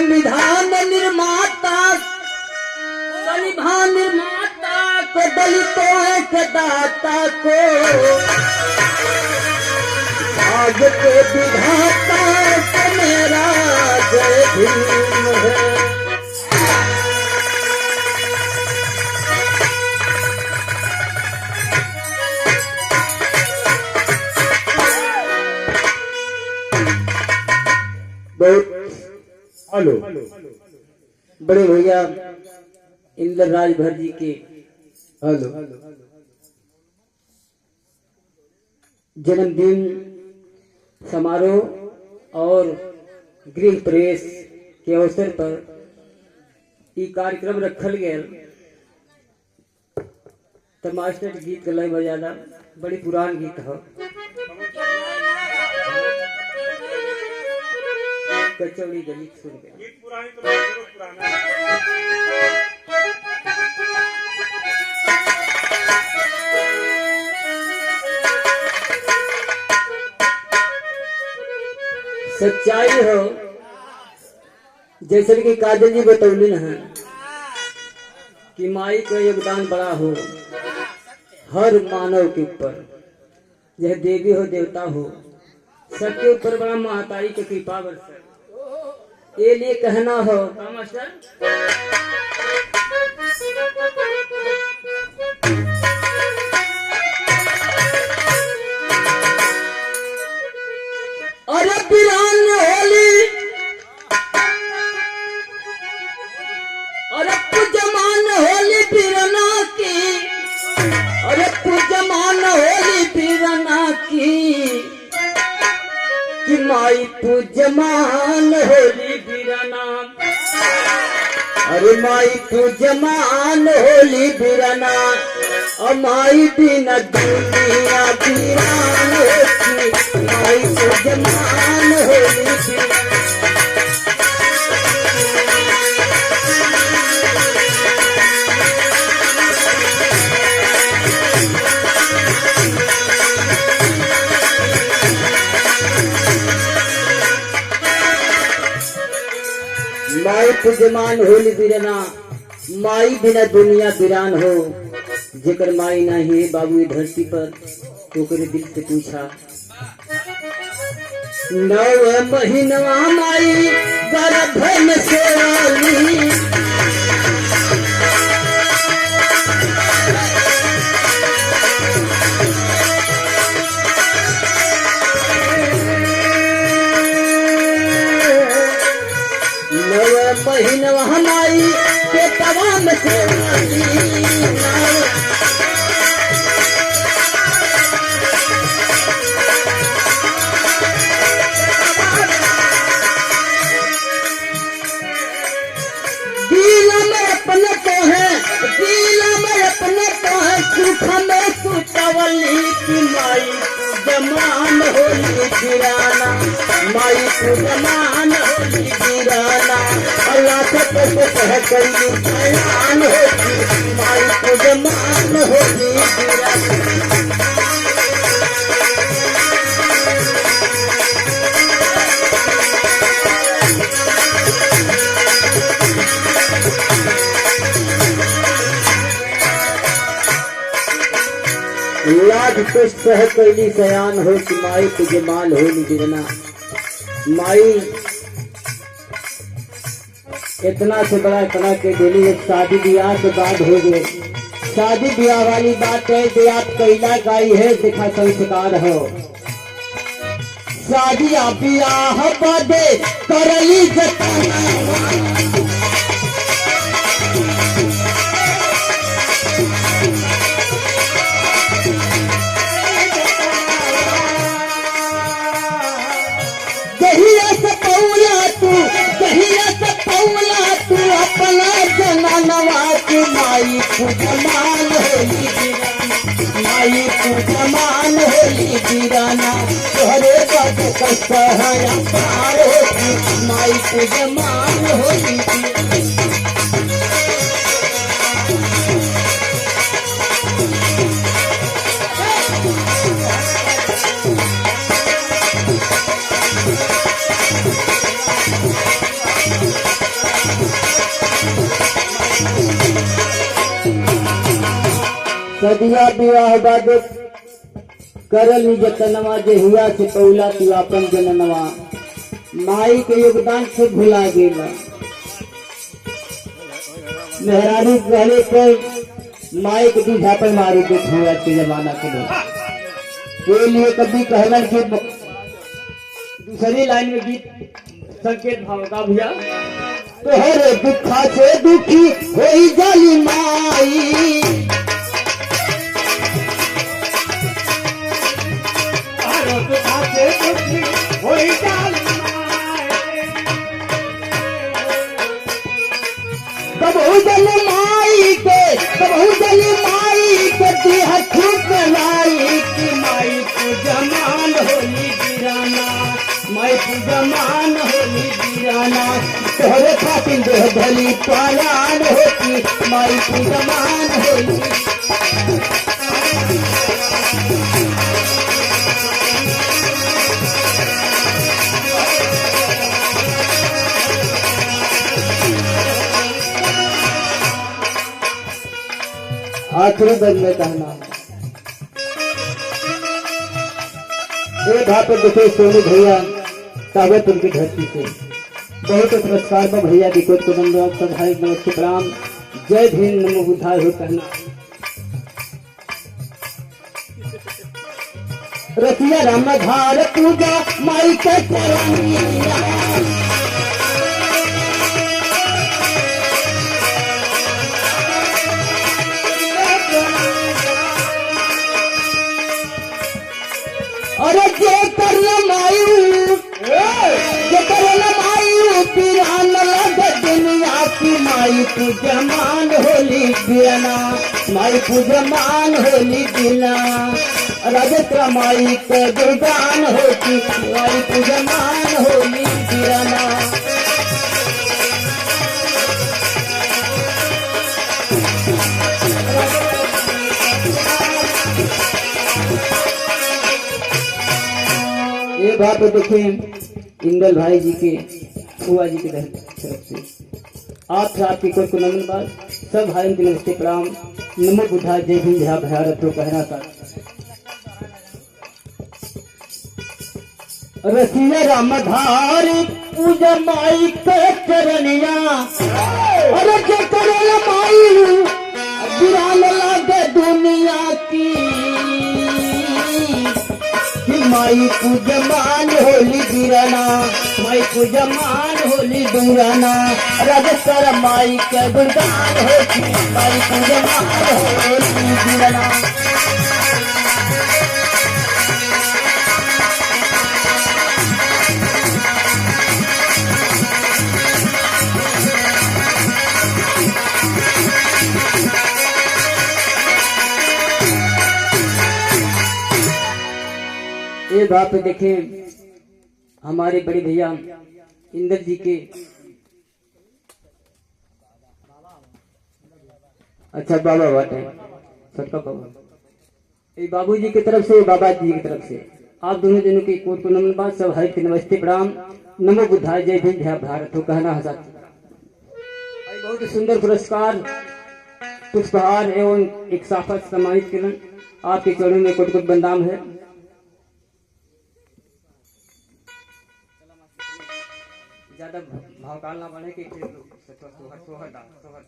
संविधान निर्माता को दलितों के दाता को आज के विधाता को मेरा जय भीम है। हेलो बड़े भैया इंद्र राजभर जी के हेलो जन्मदिन समारोह और गृह प्रवेश के अवसर पर ये कार्यक्रम रखल गया। तो मास्टर गीत लय बजाना बड़ी पुरान गीत है। कचौड़ी गली सुन गए सच्चाई हो जैसे कि काजल जी बतौलिन है कि माई का योगदान बड़ा हो हर मानव के ऊपर, यह देवी हो देवता हो सबके ऊपर बड़ा महतारी की कृपा बरसे। ये लिए कहना हो मास्टर अरे बिरान होली अरे पूजमान होली बिरना की अरे पूजमान होली बिरना की कि माई पूजमान होली बिरना अरे माई पूजमान होली बिरना और माई बिना दुनिया बिरान होती माई पूजमान होली बिरना। माई पूजमान होली बिरना माई बिना दुनिया बिरान हो। जेकर माई नहीं बाबू ये धरती पर ओकरे दिल से पूछा 9 महीना माई गर्भ में से आली महीना हमारी के तमाम से गीला में अपने को है गीला में अपने को है सुख में सुतवली की माई जमान होली गिराना माई को जमान होली गिराना अल्लाह से कह कई जमान होली माई को जमान होली गिराना। लाज कष्ट सह कैली सयान हो कि माई को जमाल हो गिरना। माई इतना से बड़ा इतना के दिली एक शादी ब्याह के बाद हो गए। शादी ब्याह वाली बात है कि आप कैला गाई है दिखा संस्कार हो। शादी ब्याह बदे करली जताना अपना जमानवा की माई पूजमान होली गिराना माई पूजमान होली गिराना तोहरे पद कसहया पार होती माई पूजमान होली गिराना। सदिया विवाह बाद करल जतनवा जे हुआ से पौला तू अपन जननवा माई के योगदान से भुला गेला मेहरारू पहले पर माई के दूधा पर मारी के हुआ के जमाना के के लिए कभी कहलन के दूसरी लाइन में गीत संकेत भाव का भैया तोहरे दुखा से दुखी होई जाली माई कबहू जल माई के देह छूट लाई कि माई पूजमान होली गिराना माई पूजमान होली गिराना तोहरे खातिर देह भली पालान होती माई पूजमान होली आखिरी बंद में कहना पे देखे सोनू भैया कागजपुर की धरती से बहुत पुरस्कार पर भैया की कोट कुटुंब सधारिक नमस्ते प्रणाम जय भीम नमो बुद्धाय हो कहना रसिया राम धार पूजा माई के चरनिया अरे जे कर मायू पिरान लग दुनिया की माई पूजमान होली बिना माई पूजमान होली बिना राजत्र माई के गुणगान होती माई पूजमान होली बिना ये बात देखिए इंदल भाई जी के फुआ जी की तरफ से आप आपकी कोई को नमन बात सब भाई के नमस्ते प्रणाम नमो बुद्धा जय भीम जय भारत हो कहना था रसिया रामधार पूजा माई के चरनिया अरे जे करे माई गिरान लगे दुनिया की माई पूजमान होली बिराना माई पूजमान होली बिराना राजेश्वर माई के गुणगान होती माई पूजमान होली बिराना ये बात पे देखें हमारे बड़े भैया इंदर जी के अच्छा बाबा बात है सबका बाबा ये बाबू जी की तरफ से बाबा जी की तरफ से आप दोनों जनों की कोट को नमन बात सब हर के नमस्ते प्रणाम नमो बुद्धाय जय भीम जय भारत हो कहना हजार बहुत ही सुंदर पुरस्कार पुष्पहार एवं एक साफा सम्मानित किरण आपके चरणों में कोट कोट बंदाम है ज्यादा भावकाल ना बने कि फिर सोहर सोहर सोहर